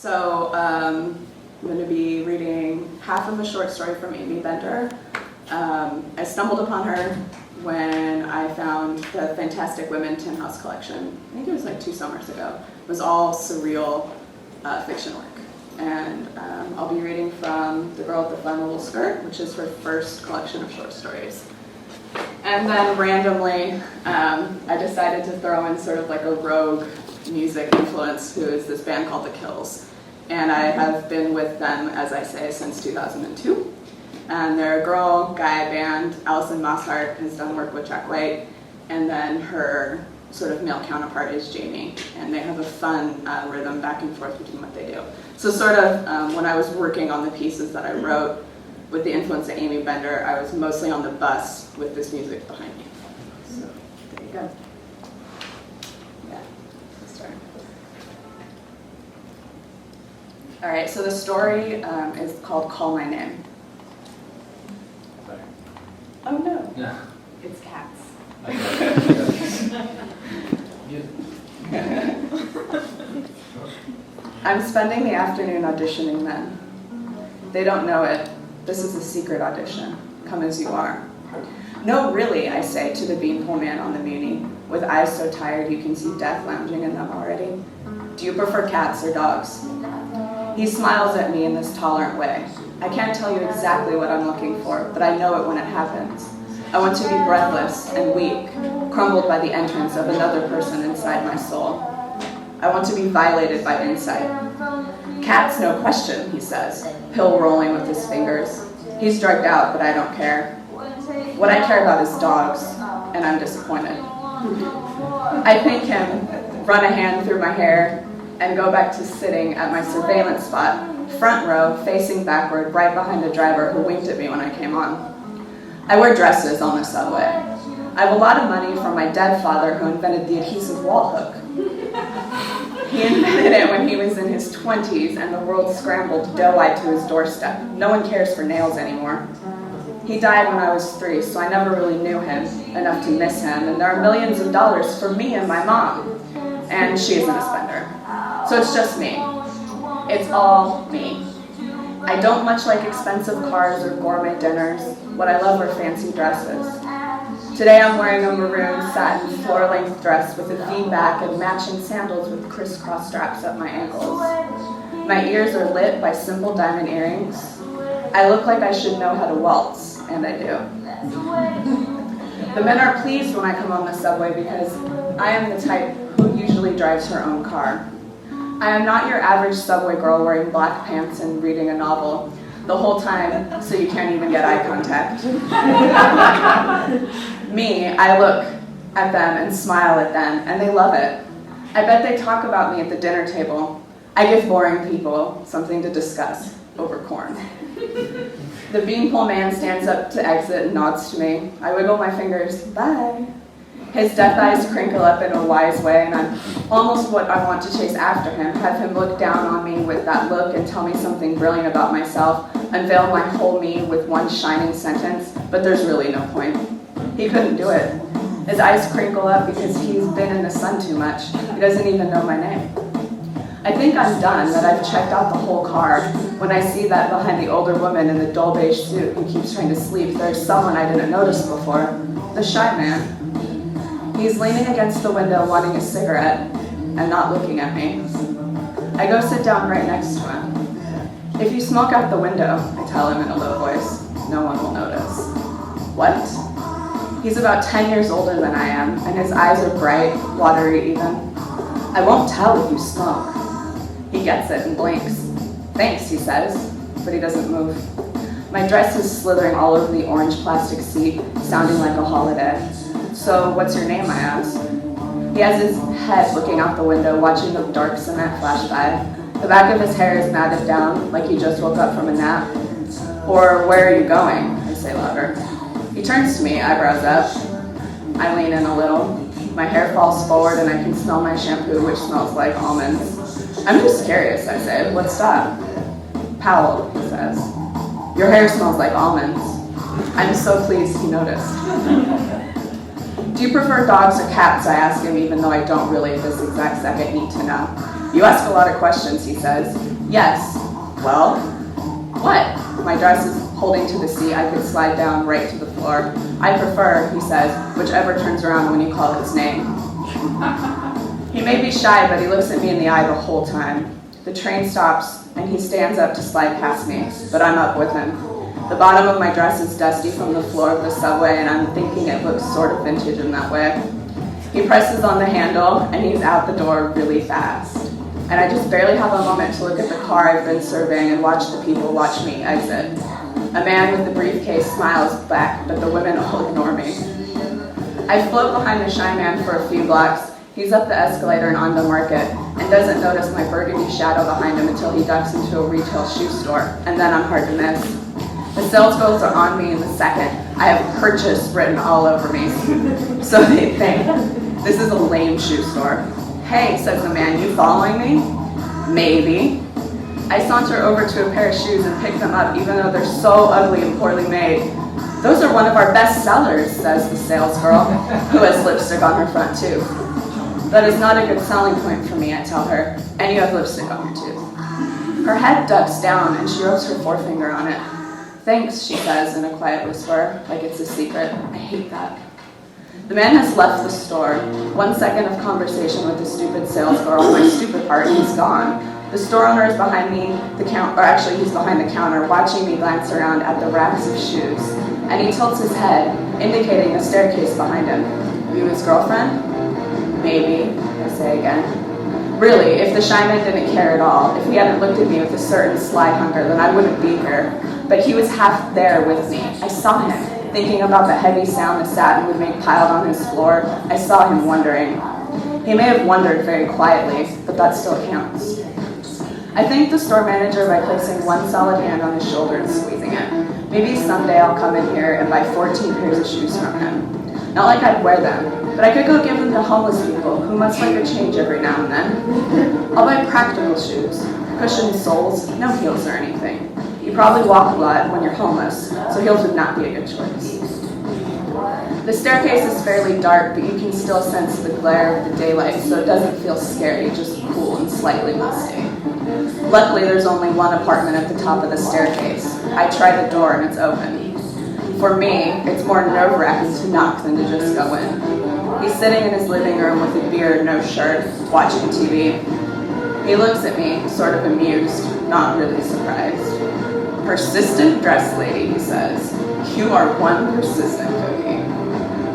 So I'm going to be reading half of a short story from Aimee Bender. I stumbled upon her when I found the Fantastic Women Tin House collection. I think it was like 2 summers ago. It was all surreal fiction work. And I'll be reading from The Girl with the Flammable Skirt, which is her first collection of short stories. And then randomly, I decided to throw in sort of like a rogue music influence, who is this band called The Kills. And I have been with them, as I say, since 2002. And they're a girl-guy band. Alison Mosshart has done work with Jack White. And then her sort of male counterpart is Jamie. And they have a fun rhythm back and forth between what they do. So sort of when I was working on the pieces that I wrote with the influence of Aimee Bender, I was mostly on the bus with this music behind me. So there you go. Yeah, let's start. All right, so the story is called Call My Name. Oh no. Yeah. It's cats. I'm spending the afternoon auditioning men. They don't know it. This is a secret audition. Come as you are. No, really, I say to the beanpole man on the Muni, with eyes so tired you can see death lounging in them already. Do you prefer cats or dogs? He smiles at me in this tolerant way. I can't tell you exactly what I'm looking for, but I know it when it happens. I want to be breathless and weak, crumbled by the entrance of another person inside my soul. I want to be violated by insight. Cats, no question, he says, pill rolling with his fingers. He's drugged out, but I don't care. What I care about is dogs, and I'm disappointed. I pink him, run a hand through my hair, and go back to sitting at my surveillance spot, front row, facing backward, right behind a driver who winked at me when I came on. I wear dresses on the subway. I have a lot of money from my dead father who invented the adhesive wall hook. He invented it when he was in his 20s and the world scrambled doe-eyed to his doorstep. No one cares for nails anymore. He died when I was 3, so I never really knew him enough to miss him, and there are millions of dollars for me and my mom. And she isn't a spender. So it's just me. It's all me. I don't much like expensive cars or gourmet dinners. What I love are fancy dresses. Today I'm wearing a maroon satin floor-length dress with a V-back and matching sandals with crisscross straps up my ankles. My ears are lit by simple diamond earrings. I look like I should know how to waltz, and I do. The men are pleased when I come on the subway because I am the type who usually drives her own car. I am not your average subway girl wearing black pants and reading a novel the whole time so you can't even get eye contact. Me, I look at them and smile at them, and they love it. I bet they talk about me at the dinner table. I give boring people something to discuss over corn. The beanpole man stands up to exit and nods to me. I wiggle my fingers, bye. His death eyes crinkle up in a wise way, and I'm almost what I want to chase after him, have him look down on me with that look and tell me something brilliant about myself, unveil my whole me with one shining sentence, but there's really no point. He couldn't do it. His eyes crinkle up because he's been in the sun too much. He doesn't even know my name. I think I'm done, that I've checked out the whole car. When I see that behind the older woman in the dull beige suit who keeps trying to sleep, there's someone I didn't notice before, the shy man. He's leaning against the window wanting a cigarette and not looking at me. I go sit down right next to him. If you smoke out the window, I tell him in a low voice, no one will notice. What? He's about 10 years older than I am, and his eyes are bright, watery even. I won't tell if you smoke. He gets it and blinks. Thanks, he says, but he doesn't move. My dress is slithering all over the orange plastic seat, sounding like a holiday. So, what's your name, I ask. He has his head looking out the window, watching the dark cement flash by. The back of his hair is matted down, like he just woke up from a nap. Or, where are you going? I say louder. He turns to me, eyebrows up. I lean in a little. My hair falls forward and I can smell my shampoo, which smells like almonds. I'm just curious, I say. What's that? Powell, he says. Your hair smells like almonds. I'm so pleased he noticed. Do you prefer dogs or cats? I ask him, even though I don't really at this exact second need to know. You ask a lot of questions, he says. Yes. Well, what? My dress is holding to the seat. I could slide down right to the floor. I prefer, he says, whichever turns around when you call its name. He may be shy, but he looks at me in the eye the whole time. The train stops, and he stands up to slide past me, but I'm up with him. The bottom of my dress is dusty from the floor of the subway, and I'm thinking it looks sort of vintage in that way. He presses on the handle, and he's out the door really fast. And I just barely have a moment to look at the car I've been surveying and watch the people watch me exit. A man with the briefcase smiles back, but the women all ignore me. I float behind the shy man for a few blocks. He's up the escalator and onto Market, and doesn't notice my burgundy shadow behind him until he ducks into a retail shoe store, and then I'm hard to miss. The sales girls are on me in the second. I have purchase written all over me, so they think this is a lame shoe store. Hey, says the man, you following me? Maybe. I saunter over to a pair of shoes and pick them up, even though they're so ugly and poorly made. Those are one of our best sellers, says the sales girl, who has lipstick on her front tooth. That is not a good selling point for me, I tell her, and you have lipstick on your tooth. Her head ducks down and she rubs her forefinger on it. Thanks, she says in a quiet whisper, like it's a secret. I hate that. The man has left the store. 1 second of conversation with the stupid sales girl, my stupid part, he's gone. The store owner is behind me, he's behind the counter, watching me glance around at the racks of shoes. And he tilts his head, indicating a staircase behind him. You his girlfriend? Maybe, I say again. Really, if the shy man didn't care at all, if he hadn't looked at me with a certain sly hunger, then I wouldn't be here. But he was half there with me. I saw him, thinking about the heavy sound the satin would make piled on his floor. I saw him wondering. He may have wondered very quietly, but that still counts. I thank the store manager by placing one solid hand on his shoulder and squeezing it. Maybe someday I'll come in here and buy 14 pairs of shoes from him. Not like I'd wear them, but I could go give them to homeless people who must like a change every now and then. I'll buy practical shoes, cushioned soles, no heels or anything. You probably walk a lot when you're homeless, so heels would not be a good choice. The staircase is fairly dark, but you can still sense the glare of the daylight, so it doesn't feel scary, just cool and slightly musty. Luckily, there's only one apartment at the top of the staircase. I try the door and it's open. For me, it's more nerve-wracking to knock than to just go in. He's sitting in his living room with a beard, no shirt, watching TV. He looks at me, sort of amused, not really surprised. Persistent dress lady, he says. You are one persistent cookie.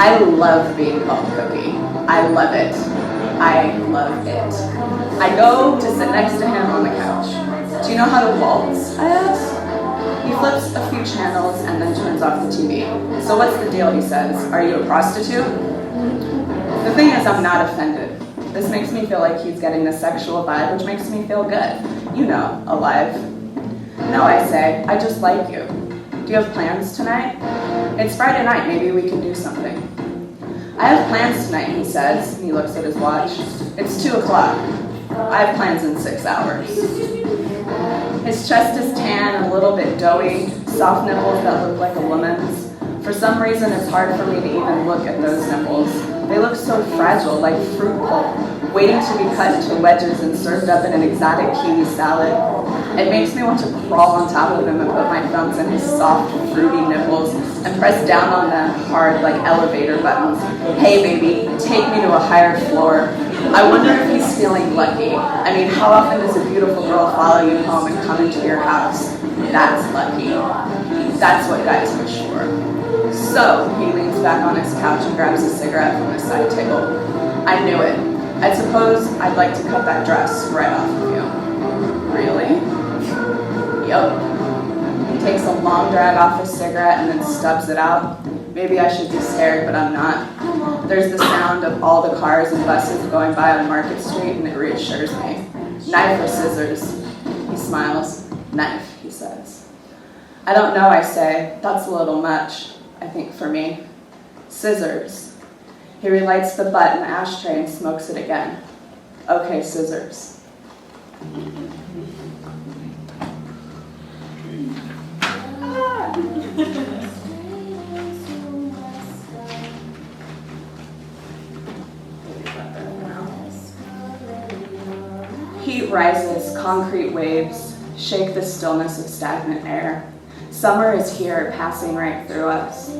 I love being called cookie. I love it. I love it. I go to sit next to him on the couch. Do you know how to waltz? I ask. He flips a few channels and then turns off the TV. So what's the deal, he says. Are you a prostitute? The thing is, I'm not offended. This makes me feel like he's getting the sexual vibe, which makes me feel good. You know, alive. No, I say, I just like you. Do you have plans tonight? It's Friday night, maybe we can do something. I have plans tonight, he says, and he looks at his watch. It's 2 o'clock. I have plans in 6 hours. His chest is tan and a little bit doughy, soft nipples that look like a woman's. For some reason, it's hard for me to even look at those nipples. They look so fragile, like fruit pulp, waiting to be cut into wedges and served up in an exotic kiwi salad. It makes me want to crawl on top of him and put my thumbs in his soft, fruity nipples and press down on them hard like elevator buttons. Hey baby, take me to a higher floor. I wonder if he's feeling lucky. I mean, how often does a beautiful girl follow you home and come into your house? That's lucky. That's what guys wish for. So, he leans back on his couch and grabs a cigarette from his side table. I knew it. I suppose I'd like to cut that dress right off of you. Really? Yup. He takes a long drag off his cigarette and then stubs it out. Maybe I should be scared, but I'm not. There's the sound of all the cars and buses going by on Market Street, and it reassures me. Knife or scissors? He smiles. Knife, he says. I don't know, I say. That's a little much, I think, for me. Scissors. He relights the butt in the ashtray and smokes it again. Okay, scissors. rises, concrete waves shake the stillness of stagnant air. Summer is here, passing right through us.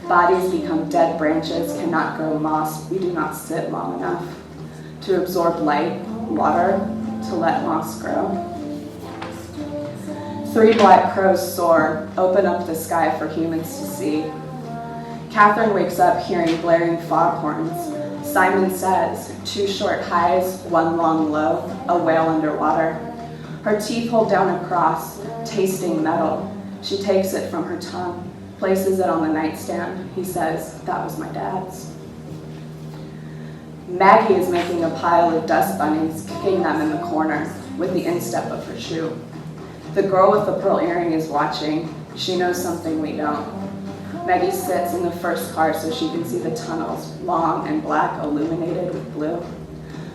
Bodies become dead branches, cannot grow moss. We do not sit long enough to absorb light, water, to let moss grow. 3 black crows soar, open up the sky for humans to see. Catherine wakes up hearing blaring foghorns. Simon says, 2 short highs, 1 long low, a whale underwater. Her teeth hold down a cross, tasting metal. She takes it from her tongue, places it on the nightstand. He says, that was my dad's. Maggie is making a pile of dust bunnies, kicking them in the corner with the instep of her shoe. The girl with the pearl earring is watching. She knows something we don't. Maggie sits in the first car so she can see the tunnels, long and black, illuminated with blue.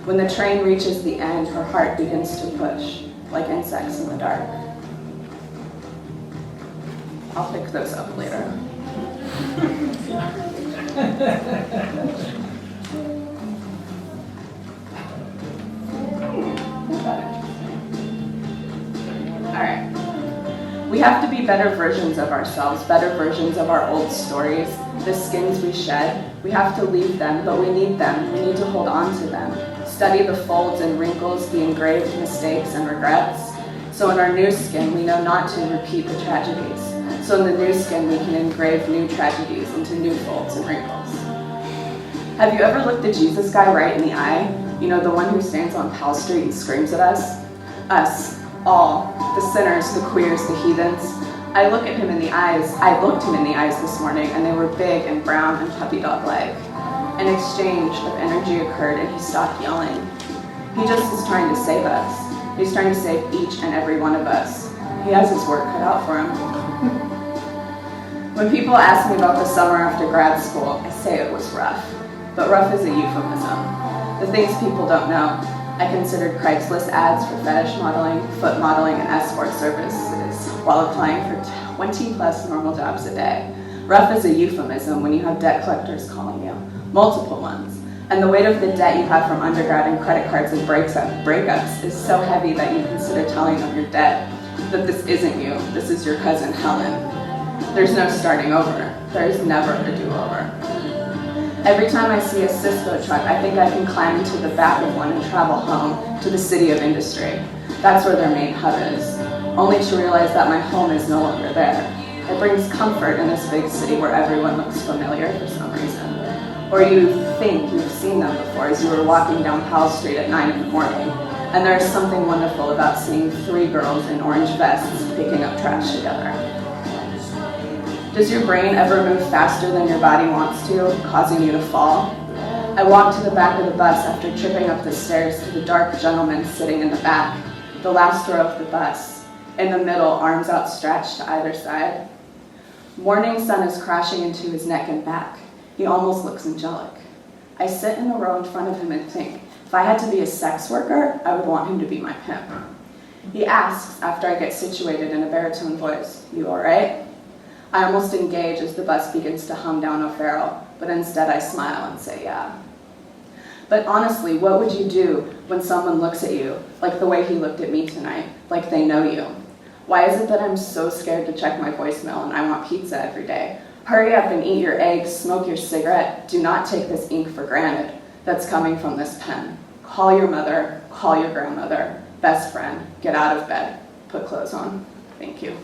When the train reaches the end, her heart begins to push, like insects in the dark. I'll pick those up later. All right. We have to be better versions of ourselves, better versions of our old stories, the skins we shed. We have to leave them, but we need them. We need to hold on to them. Study the folds and wrinkles, the engraved mistakes and regrets. So in our new skin, we know not to repeat the tragedies. So in the new skin, we can engrave new tragedies into new folds and wrinkles. Have you ever looked the Jesus guy right in the eye? You know, the one who stands on Powell Street and screams at us? Us. All, the sinners, the queers, the heathens. I looked him in the eyes this morning, and they were big and brown and puppy dog-like. An exchange of energy occurred, and he stopped yelling. He just is trying to save us. He's trying to save each and every one of us. He has his work cut out for him. When people ask me about the summer after grad school, I say it was rough. But rough is a euphemism. The things people don't know. I considered Craigslist ads for fetish modeling, foot modeling, and escort services while applying for 20 plus normal jobs a day. Rough is a euphemism when you have debt collectors calling you, multiple ones. And the weight of the debt you have from undergrad and credit cards and breakups is so heavy that you consider telling them your debt, that this isn't you, this is your cousin Helen. There's no starting over. There's never a do-over. Every time I see a Cisco truck, I think I can climb into the back of one and travel home to the city of industry. That's where their main hub is, only to realize that my home is no longer there. It brings comfort in this big city where everyone looks familiar for some reason. Or you think you've seen them before as you were walking down Powell Street at 9 in the morning. And there's something wonderful about seeing 3 girls in orange vests picking up trash together. Does your brain ever move faster than your body wants to, causing you to fall? I walked to the back of the bus after tripping up the stairs to the dark gentleman sitting in the back, the last row of the bus, in the middle, arms outstretched to either side. Morning sun is crashing into his neck and back. He almost looks angelic. I sit in the row in front of him and think, if I had to be a sex worker, I would want him to be my pimp. He asks, after I get situated in a baritone voice, "You all right?" I almost engage as the bus begins to hum down O'Farrell, but instead I smile and say, yeah. But honestly, what would you do when someone looks at you like the way he looked at me tonight, like they know you? Why is it that I'm so scared to check my voicemail and I want pizza every day? Hurry up and eat your eggs, smoke your cigarette. Do not take this ink for granted that's coming from this pen. Call your mother, call your grandmother, best friend, get out of bed, put clothes on. Thank you.